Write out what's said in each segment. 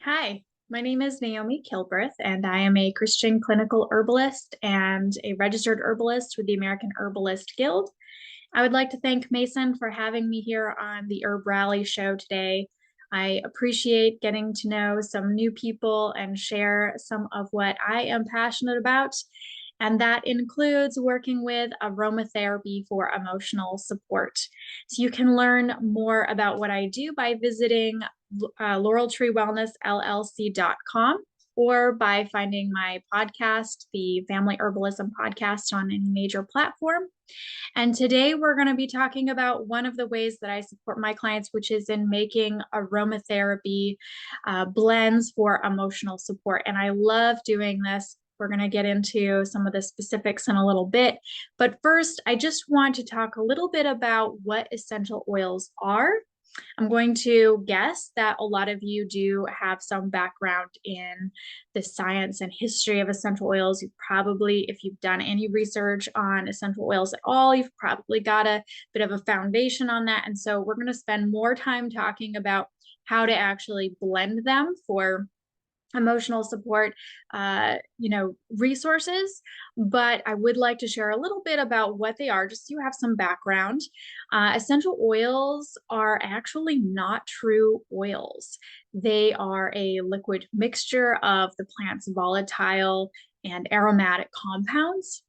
Hi, my name is Naomi Kilbreth, and I am a Christian clinical herbalist and a registered herbalist with the American Herbalist Guild. I would like to thank Mason for having me here on the HerbRally show today. I appreciate getting to know some new people and share some of what I am passionate about. And that includes working with aromatherapy for emotional support. So you can learn more about what I do by visiting laureltreewellnessllc.com or by finding my podcast, the Family Herbalism podcast, on any major platform. And today we're going to be talking about one of the ways that I support my clients, which is in making aromatherapy blends for emotional support. And I love doing this. We're going to get into some of the specifics in a little bit. But first, I just want to talk a little bit about what essential oils are. I'm going to guess that a lot of you do have some background in the science and history of essential oils. You probably, if you've done any research on essential oils at all, you've probably got a bit of a foundation on that. And so we're going to spend more time talking about how to actually blend them for emotional support, resources. But I would like to share a little bit about what they are, just so you have some background. Essential oils are actually not true oils. They are a liquid mixture of the plant's volatile and aromatic compounds.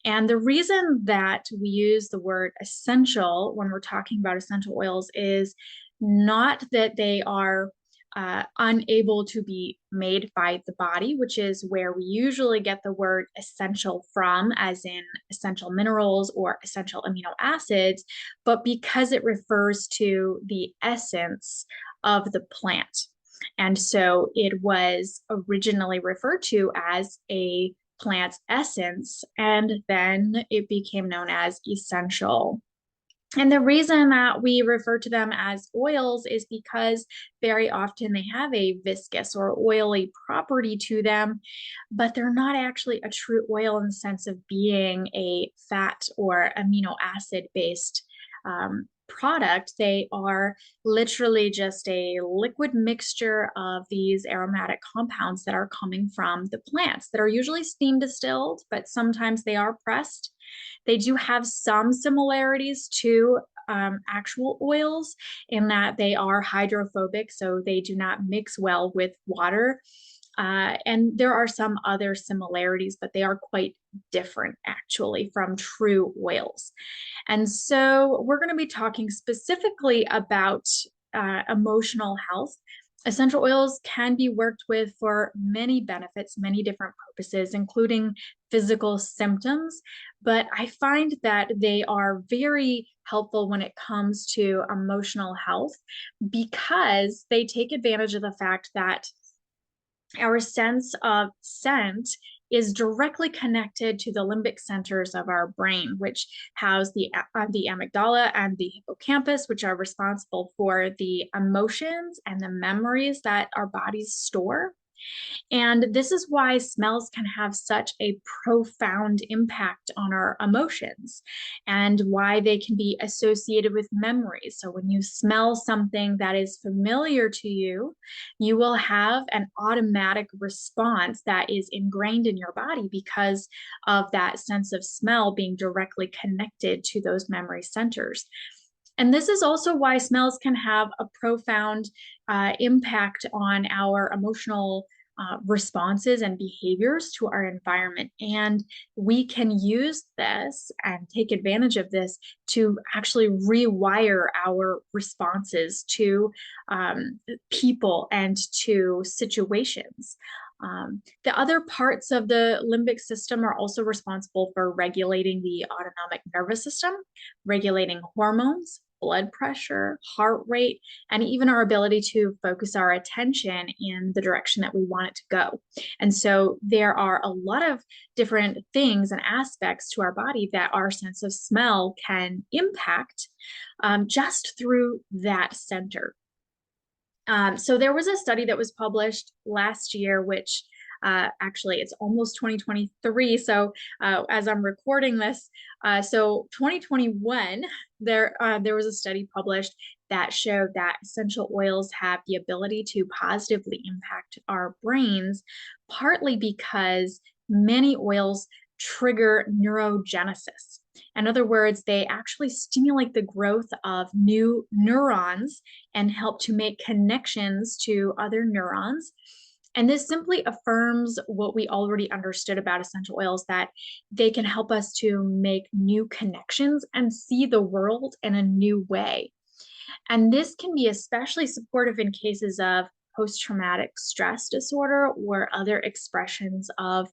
And the reason that we use the word essential when we're talking about essential oils is not that they are unable to be made by the body, which is where we usually get the word essential from, as in essential minerals or essential amino acids, but because it refers to the essence of the plant. And so it was originally referred to as a plant's essence, and then it became known as essential. And the reason that we refer to them as oils is because very often they have a viscous or oily property to them, but they're not actually a true oil in the sense of being a fat or amino acid based product. They are literally just a liquid mixture of these aromatic compounds that are coming from the plants that are usually steam distilled, but sometimes they are pressed. They do have some similarities to actual oils in that they are hydrophobic, so they do not mix well with water. And there are some other similarities, but they are quite different actually from true oils. And so we're going to be talking specifically about emotional health. Essential oils can be worked with for many benefits, many different purposes, including physical symptoms. But I find that they are very helpful when it comes to emotional health because they take advantage of the fact that our sense of scent is directly connected to the limbic centers of our brain, which house the amygdala and the hippocampus, which are responsible for the emotions and the memories that our bodies store. And this is why smells can have such a profound impact on our emotions and why they can be associated with memories. So when you smell something that is familiar to you, you will have an automatic response that is ingrained in your body because of that sense of smell being directly connected to those memory centers. And this is also why smells can have a profound impact on our emotional responses and behaviors to our environment. And we can use this and take advantage of this to actually rewire our responses to people and to situations. The other parts of the limbic system are also responsible for regulating the autonomic nervous system, regulating hormones, blood pressure, heart rate, and even our ability to focus our attention in the direction that we want it to go. And so there are a lot of different things and aspects to our body that our sense of smell can impact just through that center. So there was a study that was published last year, which actually it's almost 2023. So as I'm recording this, so 2021, there was a study published that show that essential oils have the ability to positively impact our brains, partly because many oils trigger neurogenesis. In other words, they actually stimulate the growth of new neurons and help to make connections to other neurons. And this simply affirms what we already understood about essential oils, that they can help us to make new connections and see the world in a new way. And this can be especially supportive in cases of post-traumatic stress disorder or other expressions of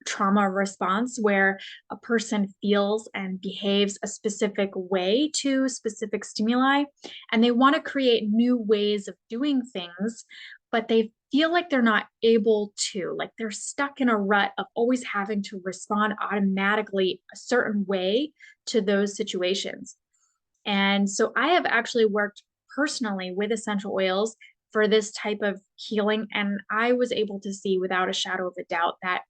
trauma response, where a person feels and behaves a specific way to specific stimuli, and they want to create new ways of doing things, but they feel like they're not able to, like they're stuck in a rut of always having to respond automatically a certain way to those situations. And so I have actually worked personally with essential oils for this type of healing. And I was able to see without a shadow of a doubt that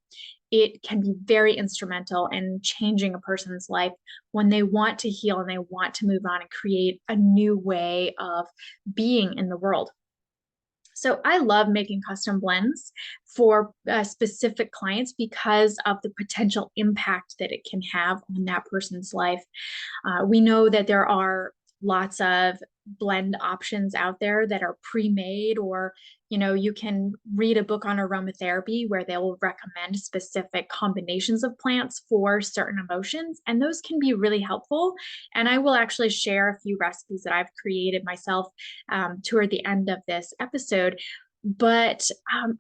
it can be very instrumental in changing a person's life when they want to heal and they want to move on and create a new way of being in the world. So I love making custom blends for specific clients because of the potential impact that it can have on that person's life. We know that there are lots of blend options out there that are pre-made, or you can read a book on aromatherapy where they will recommend specific combinations of plants for certain emotions, and those can be really helpful. And I will actually share a few recipes that I've created myself toward the end of this episode. But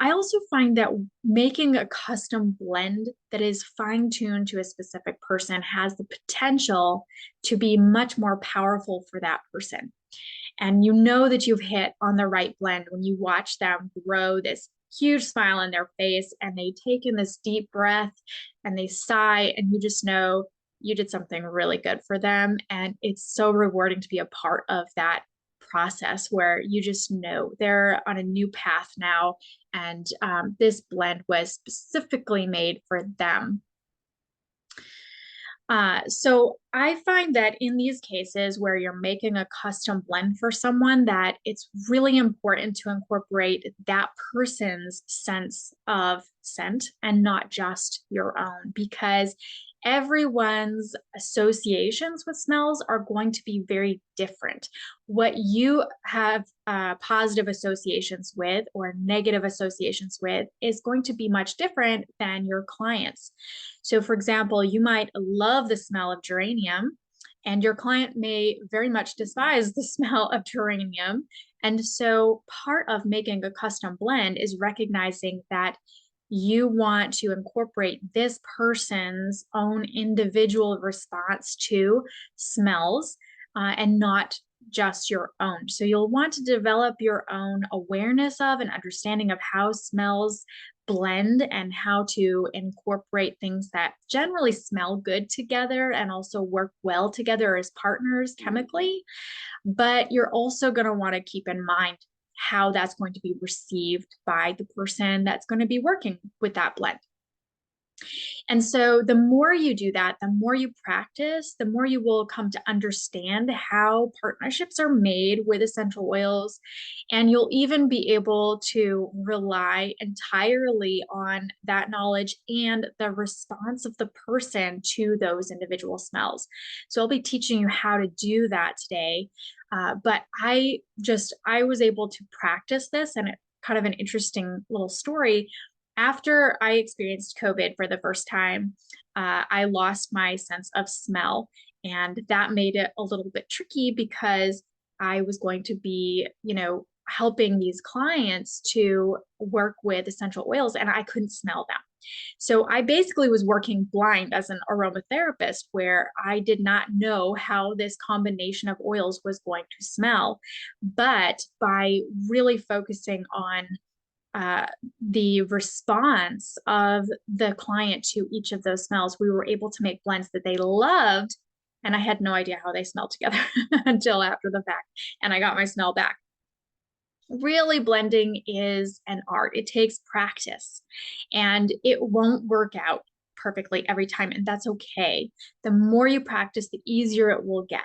I also find that making a custom blend that is fine-tuned to a specific person has the potential to be much more powerful for that person. And you know that you've hit on the right blend when you watch them grow this huge smile on their face and they take in this deep breath and they sigh, and you just know you did something really good for them. And it's so rewarding to be a part of that process where you just know they're on a new path now, and this blend was specifically made for them. So I find that in these cases where you're making a custom blend for someone, that it's really important to incorporate that person's sense of scent and not just your own, because everyone's associations with smells are going to be very different. What you have positive associations with or negative associations with is going to be much different than your clients. So, for example, you might love the smell of geranium, and your client may very much despise the smell of geranium. And so, part of making a custom blend is recognizing that you want to incorporate this person's own individual response to smells, and not just your own. So you'll want to develop your own awareness of and understanding of how smells blend and how to incorporate things that generally smell good together and also work well together as partners chemically. But you're also going to want to keep in mind how that's going to be received by the person that's going to be working with that blend. And so the more you do that, the more you practice, the more you will come to understand how partnerships are made with essential oils. And you'll even be able to rely entirely on that knowledge and the response of the person to those individual smells. So I'll be teaching you how to do that today. But I was able to practice this, and it kind of an interesting little story. After I experienced COVID for the first time, I lost my sense of smell, and that made it a little bit tricky because I was going to be, helping these clients to work with essential oils, and I couldn't smell them. So I basically was working blind as an aromatherapist, where I did not know how this combination of oils was going to smell. But by really focusing on the response of the client to each of those smells, we were able to make blends that they loved. And I had no idea how they smelled together until after the fact. And I got my smell back. Really, blending is an art. It takes practice, and it won't work out perfectly every time. And that's okay. The more you practice, the easier it will get.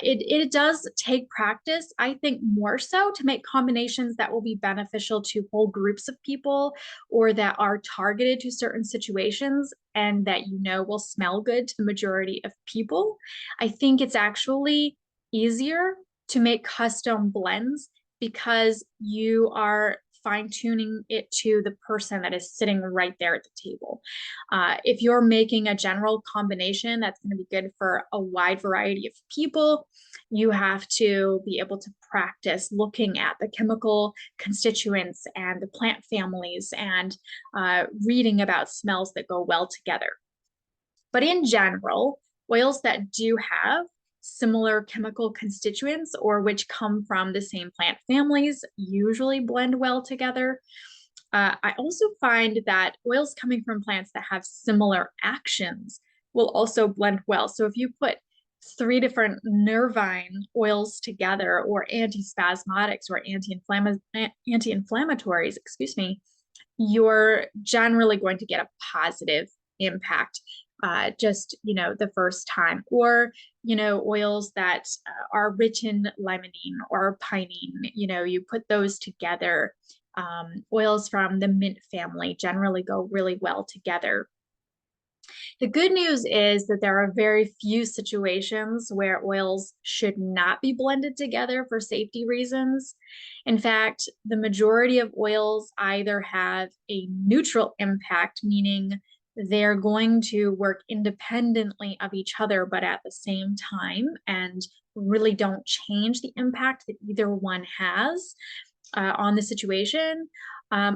It does take practice, I think, more so to make combinations that will be beneficial to whole groups of people or that are targeted to certain situations and that will smell good to the majority of people. I think it's actually easier to make custom blends because you are fine tuning it to the person that is sitting right there at the table. If you're making a general combination that's going to be good for a wide variety of people, you have to be able to practice looking at the chemical constituents and the plant families and reading about smells that go well together. But in general, oils that do have similar chemical constituents or which come from the same plant families usually blend well together. I also find that oils coming from plants that have similar actions will also blend well. So if you put 3 different nervine oils together or antispasmodics or anti-inflammatories, excuse me, you're generally going to get a positive impact just the first time, or oils that are rich in limonene or pinene, you put those together. Oils from the mint family generally go really well together. The good news is that there are very few situations where oils should not be blended together for safety reasons. In fact, the majority of oils either have a neutral impact, meaning they're going to work independently of each other, but at the same time, and really don't change the impact that either one has on the situation.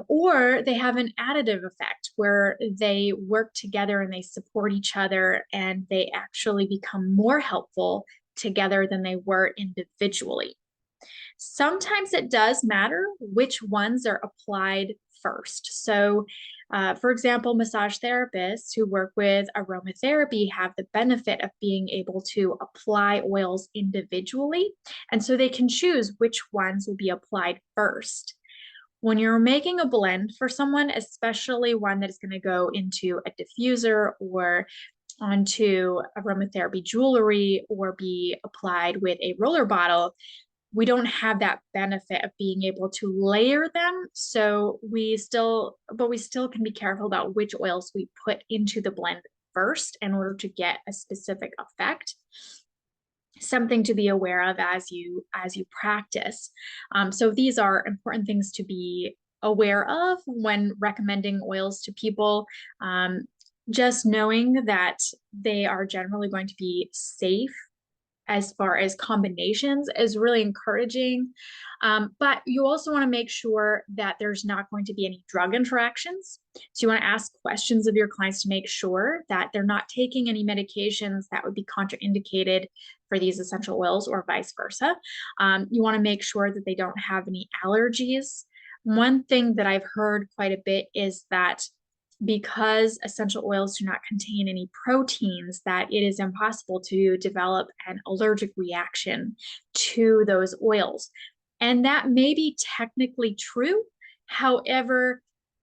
Or they have an additive effect where they work together and they support each other and they actually become more helpful together than they were individually. Sometimes it does matter which ones are applied first. So, for example, massage therapists who work with aromatherapy have the benefit of being able to apply oils individually. And so they can choose which ones will be applied first. When you're making a blend for someone, especially one that is going to go into a diffuser or onto aromatherapy jewelry or be applied with a roller bottle, we don't have that benefit of being able to layer them. So we still can be careful about which oils we put into the blend first in order to get a specific effect. Something to be aware of as you practice. So these are important things to be aware of when recommending oils to people. Just knowing that they are generally going to be safe as far as combinations is really encouraging. But you also want to make sure that there's not going to be any drug interactions. So you want to ask questions of your clients to make sure that they're not taking any medications that would be contraindicated for these essential oils or vice versa. You want to make sure that they don't have any allergies. One thing that I've heard quite a bit is that because essential oils do not contain any proteins, that it is impossible to develop an allergic reaction to those oils. And that may be technically true. However,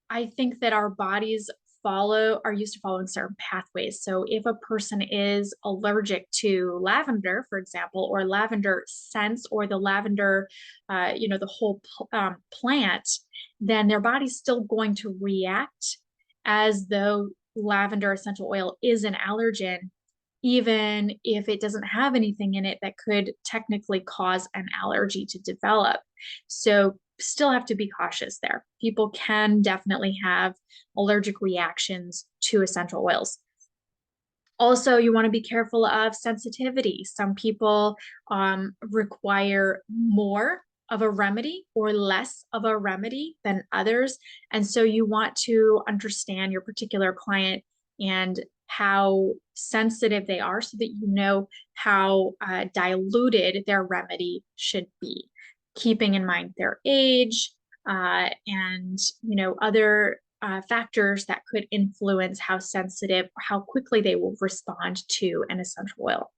I think that our bodies are used to following certain pathways. So if a person is allergic to lavender, for example, or lavender scents or the lavender, the whole plant, then their body's still going to react as though lavender essential oil is an allergen, even if it doesn't have anything in it that could technically cause an allergy to develop. So still have to be cautious there. People can definitely have allergic reactions to essential oils. Also, you want to be careful of sensitivity. Some people require more of a remedy or less of a remedy than others. And so you want to understand your particular client and how sensitive they are so that you know how diluted their remedy should be, keeping in mind their age and other factors that could influence how sensitive or how quickly they will respond to an essential oil.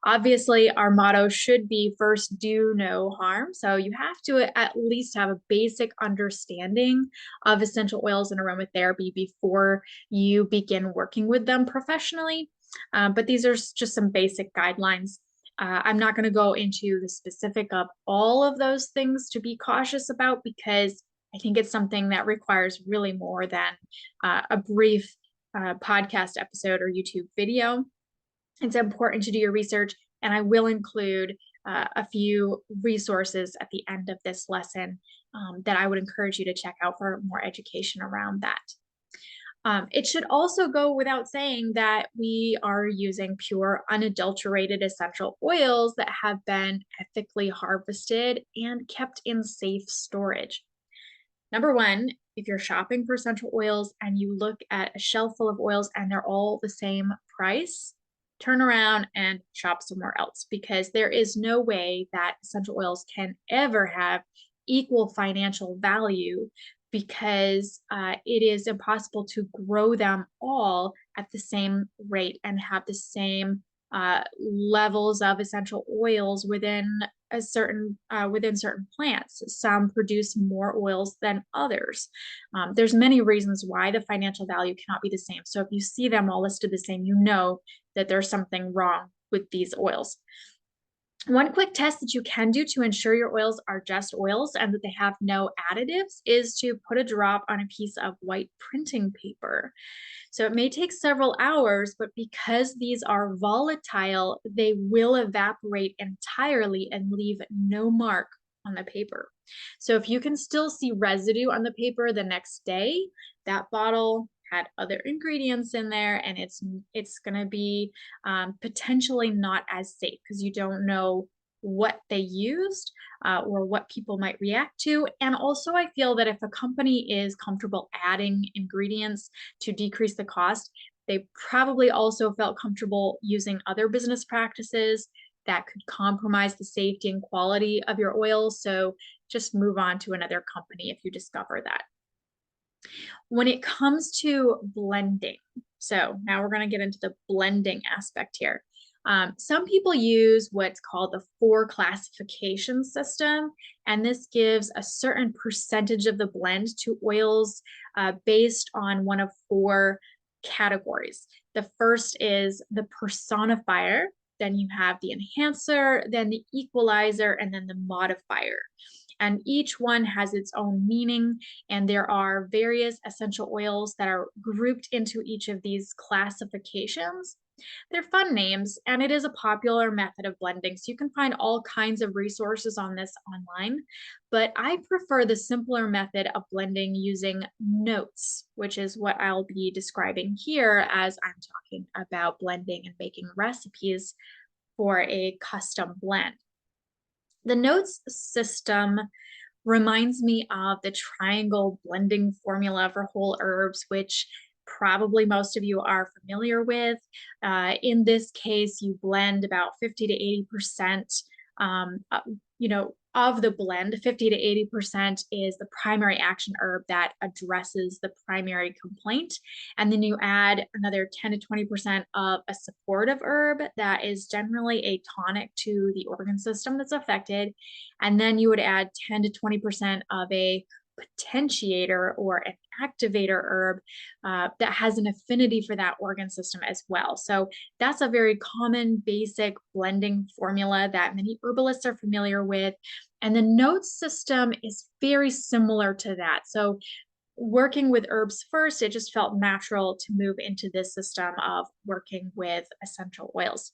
Obviously, our motto should be first, do no harm. So you have to at least have a basic understanding of essential oils and aromatherapy before you begin working with them professionally. But these are just some basic guidelines. I'm not going to go into the specific of all of those things to be cautious about, because I think it's something that requires really more than a brief podcast episode or YouTube video. It's important to do your research, and I will include a few resources at the end of this lesson that I would encourage you to check out for more education around that. It should also go without saying that we are using pure, unadulterated essential oils that have been ethically harvested and kept in safe storage. Number one, if you're shopping for essential oils and you look at a shelf full of oils and they're all the same price, turn around and shop somewhere else, because there is no way that essential oils can ever have equal financial value, because it is impossible to grow them all at the same rate and have the same levels of essential oils within certain plants. Some produce more oils than others. There's many reasons why the financial value cannot be the same. So if you see them all listed the same, you know that there's something wrong with these oils. One quick test that you can do to ensure your oils are just oils and that they have no additives is to put a drop on a piece of white printing paper. So it may take several hours, but because these are volatile, they will evaporate entirely and leave no mark on the paper. So if you can still see residue on the paper the next day, that bottle had other ingredients in there, and it's going to be potentially not as safe, because you don't know what they used or what people might react to. And also, I feel that if a company is comfortable adding ingredients to decrease the cost, they probably also felt comfortable using other business practices that could compromise the safety and quality of your oil. So just move on to another company if you discover that. When it comes to blending, so now we're going to get into the blending aspect here. Some people use what's called the 4 classification system, and this gives a certain percentage of the blend to oils based on one of 4 categories. The first is the personifier, then you have the enhancer, then the equalizer, and then the modifier. And each one has its own meaning, and there are various essential oils that are grouped into each of these classifications. They're fun names, and it is a popular method of blending, so you can find all kinds of resources on this online, but I prefer the simpler method of blending using notes, which is what I'll be describing here as I'm talking about blending and making recipes for a custom blend. The notes system reminds me of the triangle blending formula for whole herbs, which probably most of you are familiar with. In this case, you blend about 50 to 80%, of the blend. 50 to 80% is the primary action herb that addresses the primary complaint. And then you add another 10 to 20% of a supportive herb that is generally a tonic to the organ system that's affected. And then you would add 10 to 20% of a potentiator or an activator herb that has an affinity for that organ system as well. So that's a very common basic blending formula that many herbalists are familiar with. And the notes system is very similar to that. So working with herbs first, it just felt natural to move into this system of working with essential oils.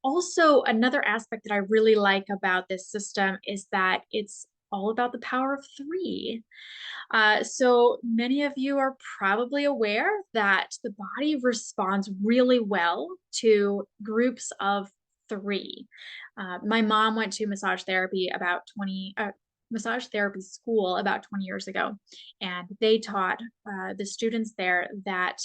Also, another aspect that I really like about this system is that it's all about the power of 3. So many of you are probably aware that the body responds really well to groups of 3. My mom went to massage therapy school about 20 years ago, and they taught the students there that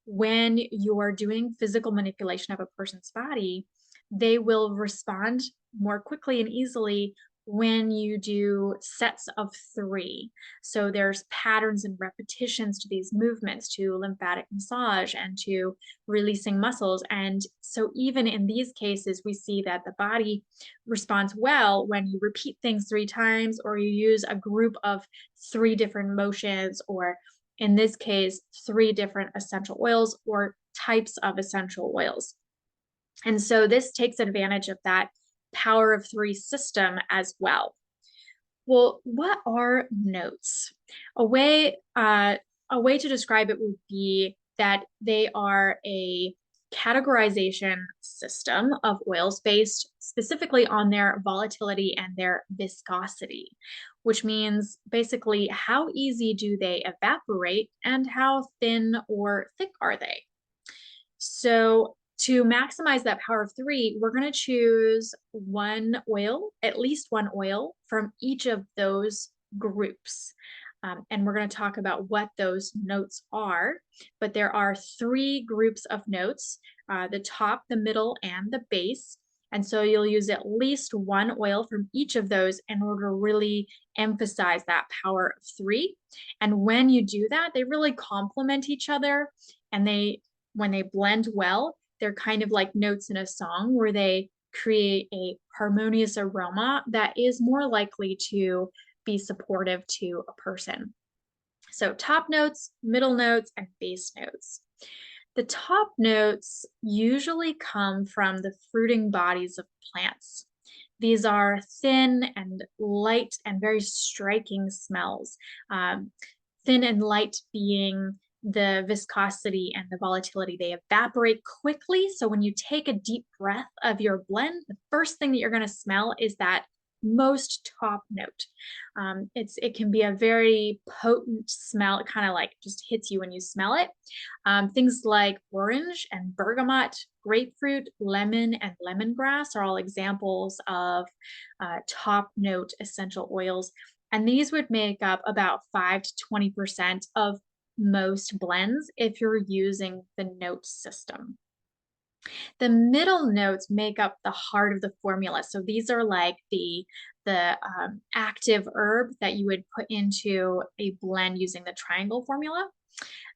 when you're doing physical manipulation of a person's body, they will respond more quickly and easily when you do sets of 3. So there's patterns and repetitions to these movements, to lymphatic massage and to releasing muscles. And so even in these cases, we see that the body responds well when you repeat things 3 times, or you use a group of 3 different motions, or in this case, 3 different essential oils or types of essential oils. And so this takes advantage of that power of three system as well. Well, what are notes? A way, uh, a way to describe it would be that they are a categorization system of oils based specifically on their volatility and their viscosity, which means basically how easy do they evaporate and how thin or thick are they? So to maximize that power of three, we're going to choose one oil, at least one oil from each of those groups. And we're going to talk about what those notes are. But there are three groups of notes, the top, the middle, and the base. And so you'll use at least one oil from each of those in order to really emphasize that power of three. And when you do that, they really complement each other, and when they blend well, they're kind of like notes in a song where they create a harmonious aroma that is more likely to be supportive to a person. So top notes, middle notes, and base notes. The top notes usually come from the fruiting bodies of plants. These are thin and light and very striking smells. Thin and light being the viscosity and the volatility. They evaporate quickly. So when you take a deep breath of your blend, the first thing that you're going to smell is that most top note. It can be a very potent smell. It kind of like just hits you when you smell it. Things like orange and bergamot, grapefruit, lemon, and lemongrass are all examples of top note essential oils. And these would make up about 5 to 20% of most blends if you're using the note system. The middle notes make up the heart of the formula. So these are like the active herb that you would put into a blend using the triangle formula.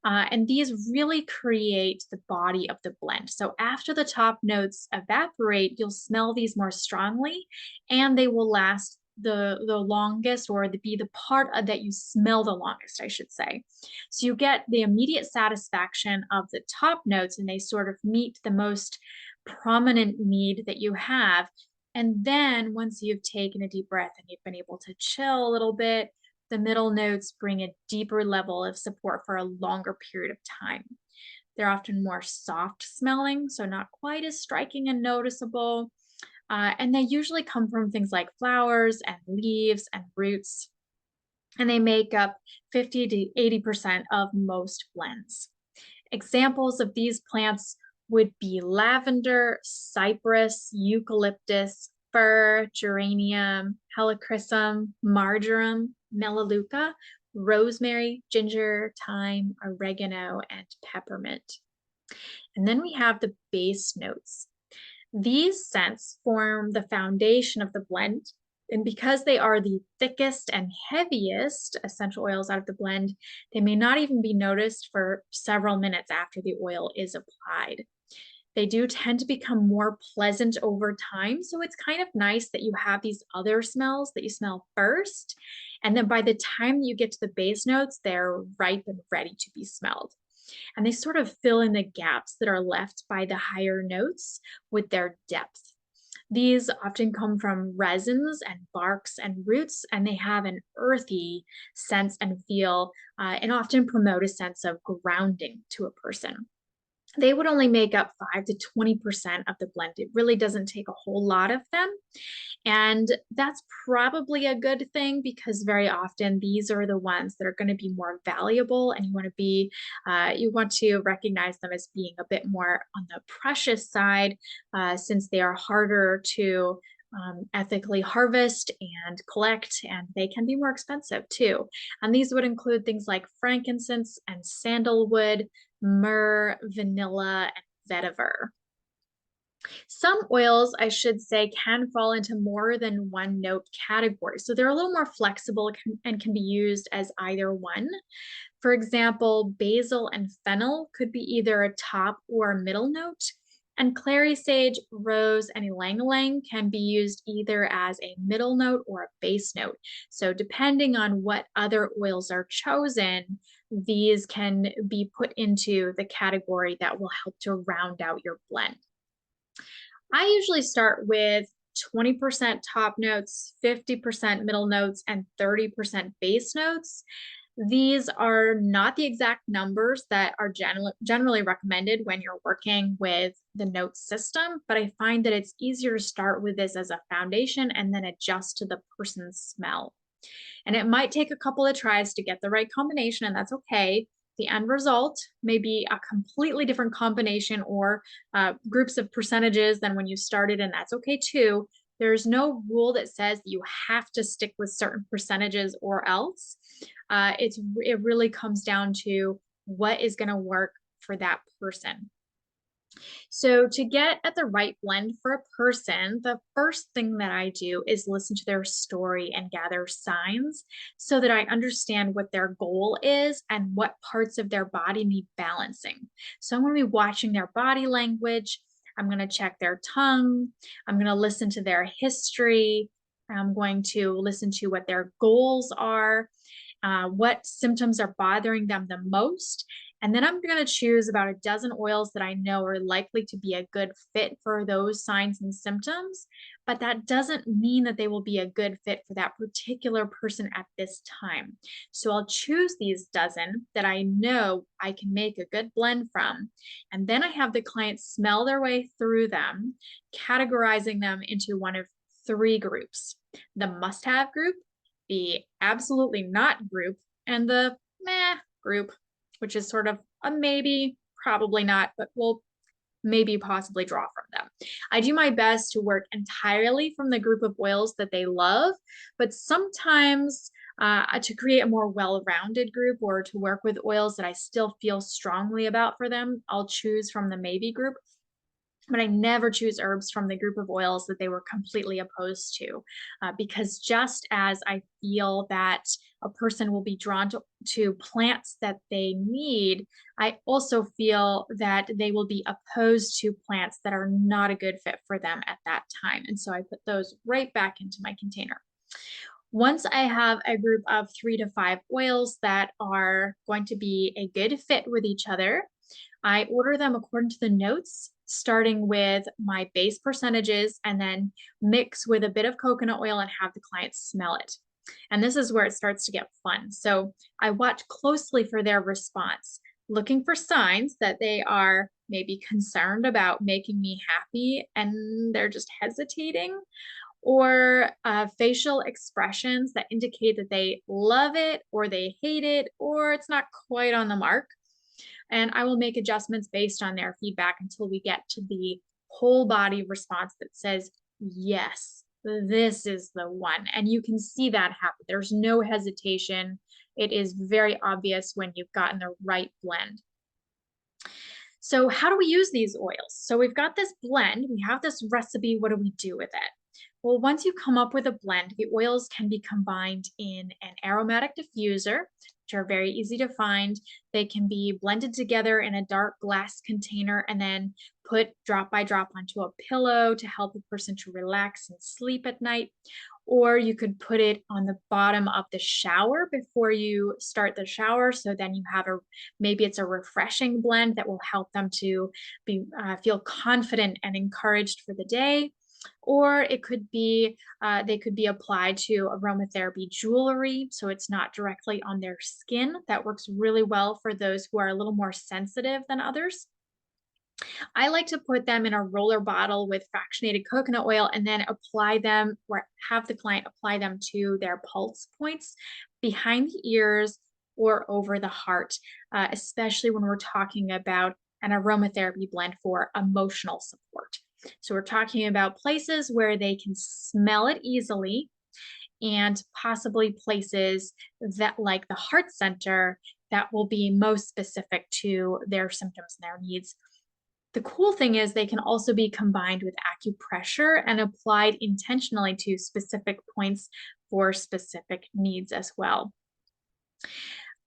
And these really create the body of the blend. So after the top notes evaporate, you'll smell these more strongly, and they will last the longest, or be the part that you smell the longest, I should say. So you get the immediate satisfaction of the top notes, and they sort of meet the most prominent need that you have. And then once you've taken a deep breath and you've been able to chill a little bit, the middle notes bring a deeper level of support for a longer period of time. They're often more soft smelling, so not quite as striking and noticeable. And they usually come from things like flowers and leaves and roots. And they make up 50 to 80% of most blends. Examples of these plants would be lavender, cypress, eucalyptus, fir, geranium, helichrysum, marjoram, melaleuca, rosemary, ginger, thyme, oregano, and peppermint. And then we have the base notes. These scents form the foundation of the blend, and because they are the thickest and heaviest essential oils out of the blend, they may not even be noticed for several minutes after the oil is applied. They do tend to become more pleasant over time, so it's kind of nice that you have these other smells that you smell first, and then by the time you get to the base notes, they're ripe and ready to be smelled. And they sort of fill in the gaps that are left by the higher notes with their depth. These often come from resins and barks and roots, and they have an earthy sense and feel, and often promote a sense of grounding to a person. They would only make up 5 to 20% of the blend. It really doesn't take a whole lot of them. And that's probably a good thing, because very often these are the ones that are going to be more valuable, and you want to recognize them as being a bit more on the precious side, since they are harder to ethically harvest and collect, and they can be more expensive too. And these would include things like frankincense and sandalwood, myrrh, vanilla, and vetiver. Some oils, I should say, can fall into more than one note category. So they're a little more flexible and can be used as either one. For example, basil and fennel could be either a top or a middle note. And clary sage, rose, and ylang ylang can be used either as a middle note or a base note. So depending on what other oils are chosen, these can be put into the category that will help to round out your blend. I usually start with 20% top notes, 50% middle notes, and 30% base notes. These are not the exact numbers that are generally recommended when you're working with the note system, but I find that it's easier to start with this as a foundation and then adjust to the person's smell. And it might take a couple of tries to get the right combination, and that's okay. The end result may be a completely different combination or groups of percentages than when you started, and that's okay too. There's no rule that says that you have to stick with certain percentages or else. It really comes down to what is going to work for that person. So, to get at the right blend for a person, the first thing that I do is listen to their story and gather signs so that I understand what their goal is and what parts of their body need balancing. So, I'm going to be watching their body language. I'm going to check their tongue. I'm going to listen to their history. I'm going to listen to what their goals are, what symptoms are bothering them the most. And then I'm going to choose about a dozen oils that I know are likely to be a good fit for those signs and symptoms. But that doesn't mean that they will be a good fit for that particular person at this time. So I'll choose these dozen that I know I can make a good blend from. And then I have the client smell their way through them, categorizing them into one of three groups: the must have group, the absolutely not group, and the meh group, which is sort of a maybe, probably not, but we'll maybe possibly draw from them. I do my best to work entirely from the group of oils that they love, but sometimes to create a more well-rounded group or to work with oils that I still feel strongly about for them, I'll choose from the maybe group. But I never choose herbs from the group of oils that they were completely opposed to, because just as I feel that a person will be drawn to plants that they need, I also feel that they will be opposed to plants that are not a good fit for them at that time. And so I put those right back into my container. Once I have a group of 3 to 5 oils that are going to be a good fit with each other, I order them according to the notes, starting with my base percentages and then mix with a bit of coconut oil and have the client smell it. And this is where it starts to get fun. So I watch closely for their response, looking for signs that they are maybe concerned about making me happy and they're just hesitating, or facial expressions that indicate that they love it or they hate it or it's not quite on the mark. And I will make adjustments based on their feedback until we get to the whole body response that says, yes, this is the one. And you can see that happen. There's no hesitation. It is very obvious when you've gotten the right blend. So, how do we use these oils? So, we've got this blend, we have this recipe. What do we do with it? Well, once you come up with a blend, the oils can be combined in an aromatic diffuser, which are very easy to find. They can be blended together in a dark glass container and then put drop by drop onto a pillow to help a person to relax and sleep at night. Or you could put it on the bottom of the shower before you start the shower. So then you have maybe it's a refreshing blend that will help them to feel confident and encouraged for the day. Or it could be, they could be applied to aromatherapy jewelry, so it's not directly on their skin. That works really well for those who are a little more sensitive than others. I like to put them in a roller bottle with fractionated coconut oil and then apply them or have the client apply them to their pulse points behind the ears or over the heart, especially when we're talking about an aromatherapy blend for emotional support. So we're talking about places where they can smell it easily and possibly places that, like the heart center, that will be most specific to their symptoms and their needs. The cool thing is they can also be combined with acupressure and applied intentionally to specific points for specific needs as well.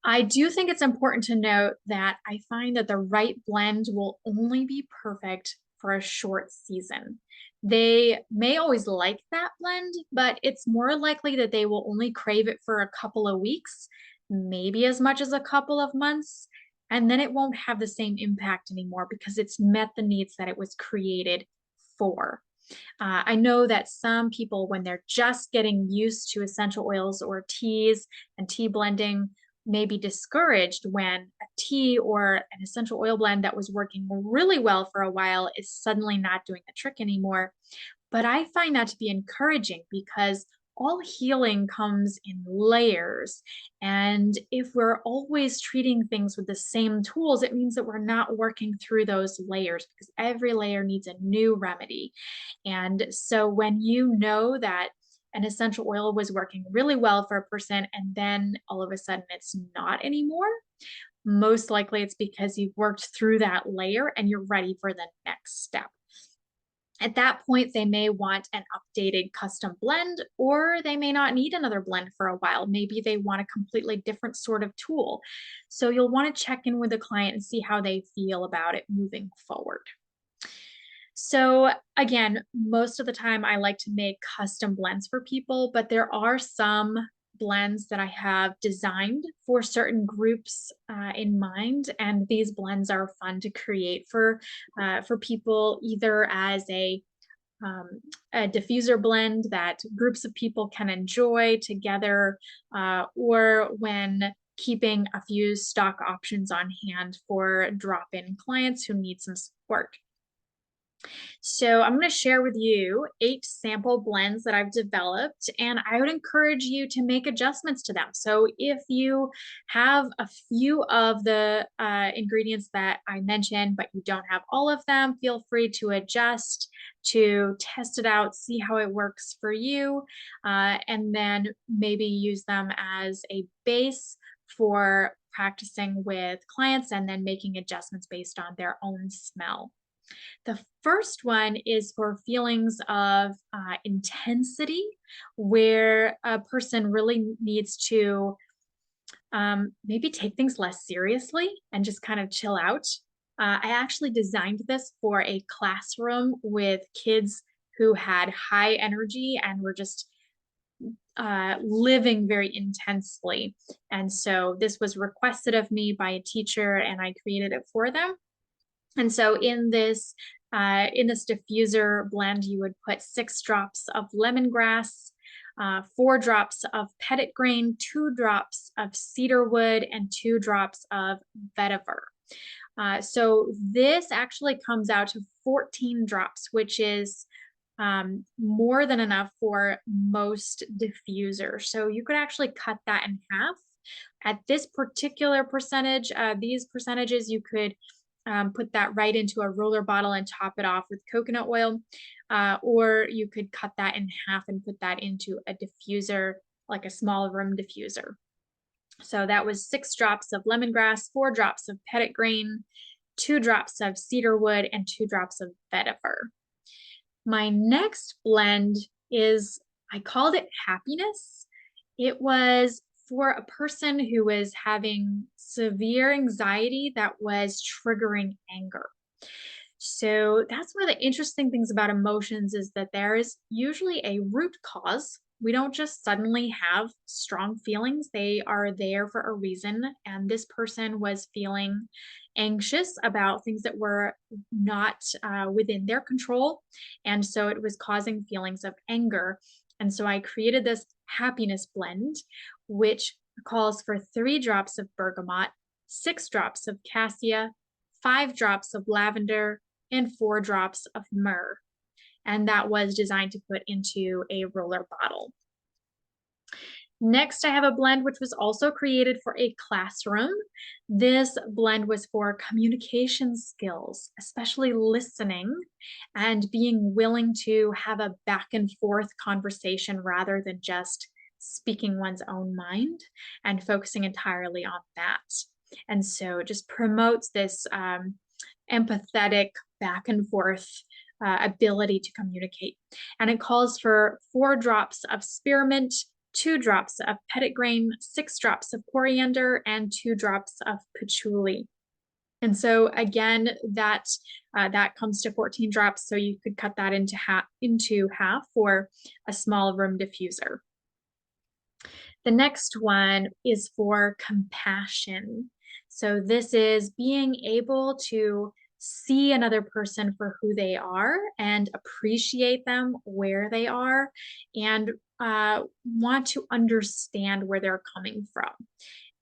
I do think it's important to note that I find that the right blend will only be perfect for a short season. They may always like that blend, but it's more likely that they will only crave it for a couple of weeks, maybe as much as a couple of months, and then it won't have the same impact anymore because it's met the needs that it was created before. I know that some people, when they're just getting used to essential oils or teas and tea blending, may be discouraged when a tea or an essential oil blend that was working really well for a while is suddenly not doing the trick anymore. But I find that to be encouraging because all healing comes in layers. And if we're always treating things with the same tools, it means that we're not working through those layers because every layer needs a new remedy. And so when you know that an essential oil was working really well for a person and then all of a sudden it's not anymore, most likely it's because you've worked through that layer and you're ready for the next step. At that point, they may want an updated custom blend, or they may not need another blend for a while. Maybe they want a completely different sort of tool. So you'll want to check in with the client and see how they feel about it moving forward. So again, most of the time I like to make custom blends for people, but there are some blends that I have designed for certain groups in mind, and these blends are fun to create for people either as a diffuser blend that groups of people can enjoy together, or when keeping a few stock options on hand for drop-in clients who need some support. So I'm going to share with you 8 sample blends that I've developed, and I would encourage you to make adjustments to them. So if you have a few of the ingredients that I mentioned, but you don't have all of them, feel free to adjust, to test it out, see how it works for you, and then maybe use them as a base for practicing with clients and then making adjustments based on their own smell. The first one is for feelings of intensity, where a person really needs to maybe take things less seriously and just kind of chill out. I actually designed this for a classroom with kids who had high energy and were just living very intensely. And so this was requested of me by a teacher, and I created it for them. And so in this diffuser blend, you would put 6 drops of lemongrass, 4 drops of petit grain, 2 drops of cedarwood, and 2 drops of vetiver. So this actually comes out to 14 drops, which is more than enough for most diffusers. So you could actually cut that in half. At this particular percentage, these percentages, you could put that right into a roller bottle and top it off with coconut oil. Or you could cut that in half and put that into a diffuser, like a small room diffuser. So that was 6 drops of lemongrass, 4 drops of petit grain, 2 drops of cedarwood, and 2 drops of vetiver. My next blend is, I called it happiness. It was for a person who was having severe anxiety that was triggering anger. So that's one of the interesting things about emotions, is that there is usually a root cause. We don't just suddenly have strong feelings. They are there for a reason. And this person was feeling anxious about things that were not within their control. And so it was causing feelings of anger. And so I created this happiness blend, which calls for 3 drops of bergamot, 6 drops of cassia, 5 drops of lavender, and 4 drops of myrrh. And that was designed to put into a roller bottle. Next, I have a blend which was also created for a classroom. This blend was for communication skills, especially listening and being willing to have a back and forth conversation rather than just speaking one's own mind, and focusing entirely on that. And so it just promotes this empathetic back and forth ability to communicate. And it calls for 4 drops of spearmint, 2 drops of petit grain, 6 drops of coriander, and 2 drops of patchouli. And so again, that comes to 14 drops. So you could cut that into half for a small room diffuser. The next one is for compassion. So this is being able to see another person for who they are and appreciate them where they are, and want to understand where they're coming from.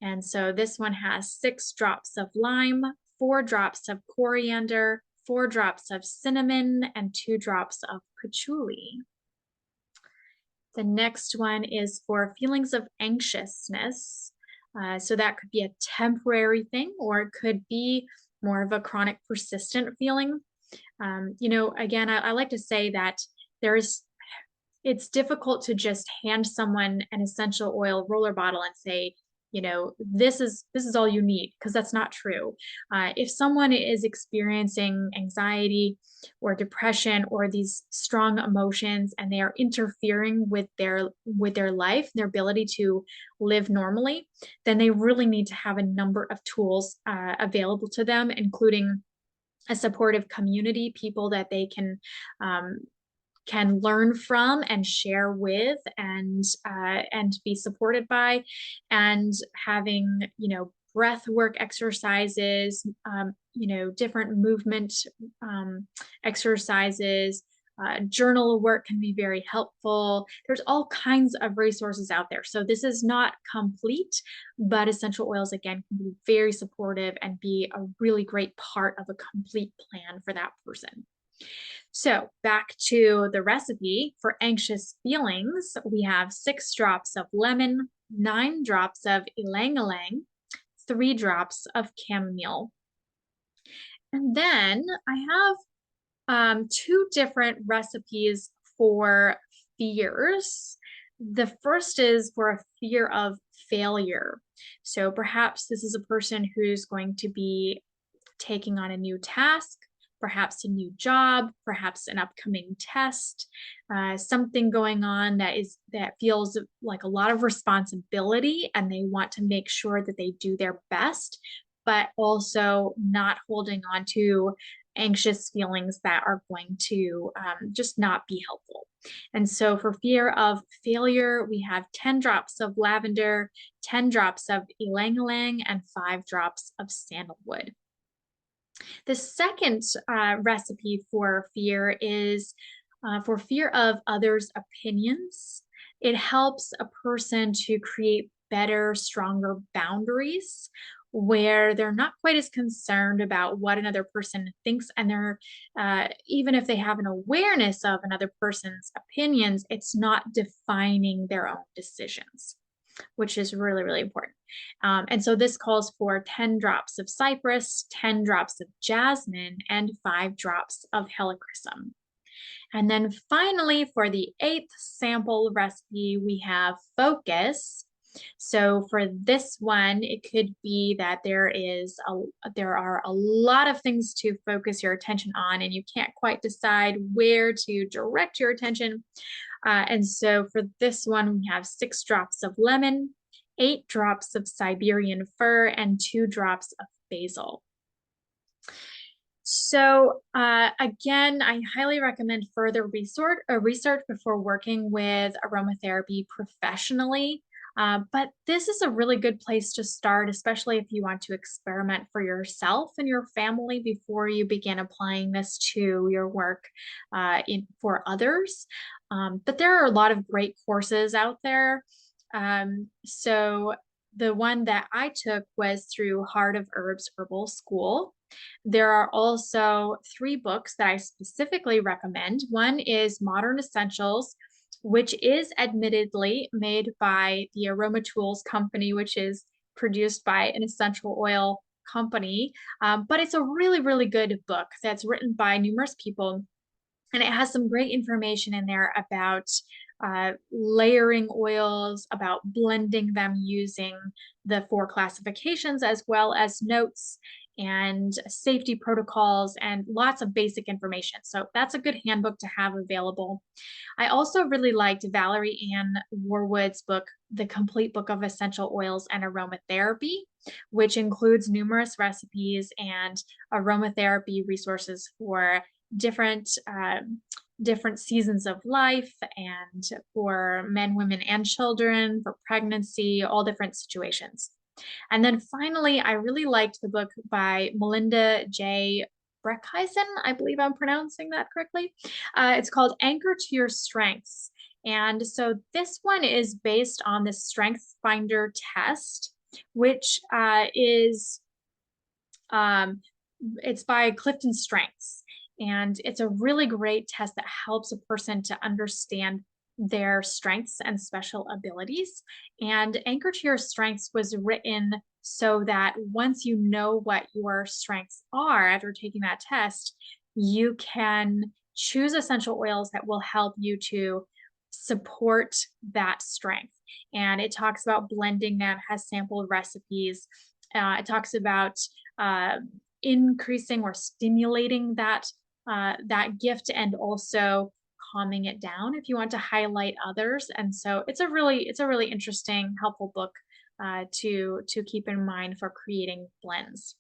And so this one has 6 drops of lime, 4 drops of coriander, 4 drops of cinnamon, and 2 drops of patchouli. The next one is for feelings of anxiousness. So that could be a temporary thing, or it could be more of a chronic, persistent feeling. Again, I like to say that there's it's difficult to just hand someone an essential oil roller bottle and say, this is all you need, because that's not true. If someone is experiencing anxiety or depression or these strong emotions, and they are interfering with their life, their ability to live normally, then they really need to have a number of tools available to them, including a supportive community, people that they can learn from and share with, and be supported by, and having breath work exercises, different movement exercises. Journal work can be very helpful. There's all kinds of resources out there. So this is not complete, but essential oils, again, can be very supportive and be a really great part of a complete plan for that person. So back to the recipe. For anxious feelings, we have 6 drops of lemon, 9 drops of ylang ylang, 3 drops of chamomile. And then I have 2 different recipes for fears. The first is for a fear of failure. So perhaps this is a person who's going to be taking on a new task, perhaps a new job, perhaps an upcoming test, something going on that feels like a lot of responsibility, and they want to make sure that they do their best, but also not holding on to anxious feelings that are going to just not be helpful. And so for fear of failure, we have 10 drops of lavender, 10 drops of ylang ylang, and 5 drops of sandalwood. The second recipe for fear is for fear of others' opinions. It helps a person to create better, stronger boundaries where they're not quite as concerned about what another person thinks, and they're even if they have an awareness of another person's opinions, it's not defining their own decisions, which is really, really important. And so this calls for 10 drops of cypress, 10 drops of jasmine, and 5 drops of helichrysum. And then finally, for the 8th sample recipe, we have focus. So for this one, it could be that there are a lot of things to focus your attention on, and you can't quite decide where to direct your attention. And so for this one, we have 6 drops of lemon, 8 drops of Siberian fir, and 2 drops of basil. So again, I highly recommend further research before working with aromatherapy professionally. But this is a really good place to start, especially if you want to experiment for yourself and your family before you begin applying this to your work for others. But there are a lot of great courses out there. So the one that I took was through Heart of Herbs Herbal School. There are also 3 books that I specifically recommend. One is Modern Essentials, which is admittedly made by the Aroma Tools company, which is produced by an essential oil company. But it's a really, really good book that's written by numerous people. And it has some great information in there about layering oils, about blending them using the 4 classifications, as well as notes and safety protocols and lots of basic information. So that's a good handbook to have available. I also really liked Valerie Ann Warwood's book, The Complete Book of Essential Oils and Aromatherapy, which includes numerous recipes and aromatherapy resources for different seasons of life, and for men, women, and children, for pregnancy, all different situations. And then finally, I really liked the book by Melinda J. Breckheisen. I believe I'm pronouncing that correctly. It's called Anchor to Your Strengths. And so this one is based on the Strength Finder test, which is um, it's by Clifton Strengths, and it's a really great test that helps a person to understand their strengths and special abilities. And Anchor to Your Strengths was written so that once you know what your strengths are after taking that test, you can choose essential oils that will help you to support that strength. And it talks about blending them, has sample recipes. It talks about uh, increasing or stimulating that gift, and also calming it down if you want to highlight others. And so it's a really interesting, helpful book to keep in mind for creating blends.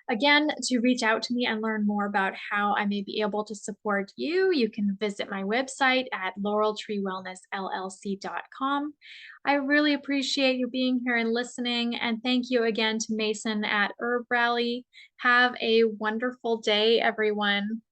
Again, to reach out to me and learn more about how I may be able to support you, you can visit my website at laureltreewellnessllc.com. I really appreciate you being here and listening, and thank you again to Mason at HerbRally. Have a wonderful day, everyone.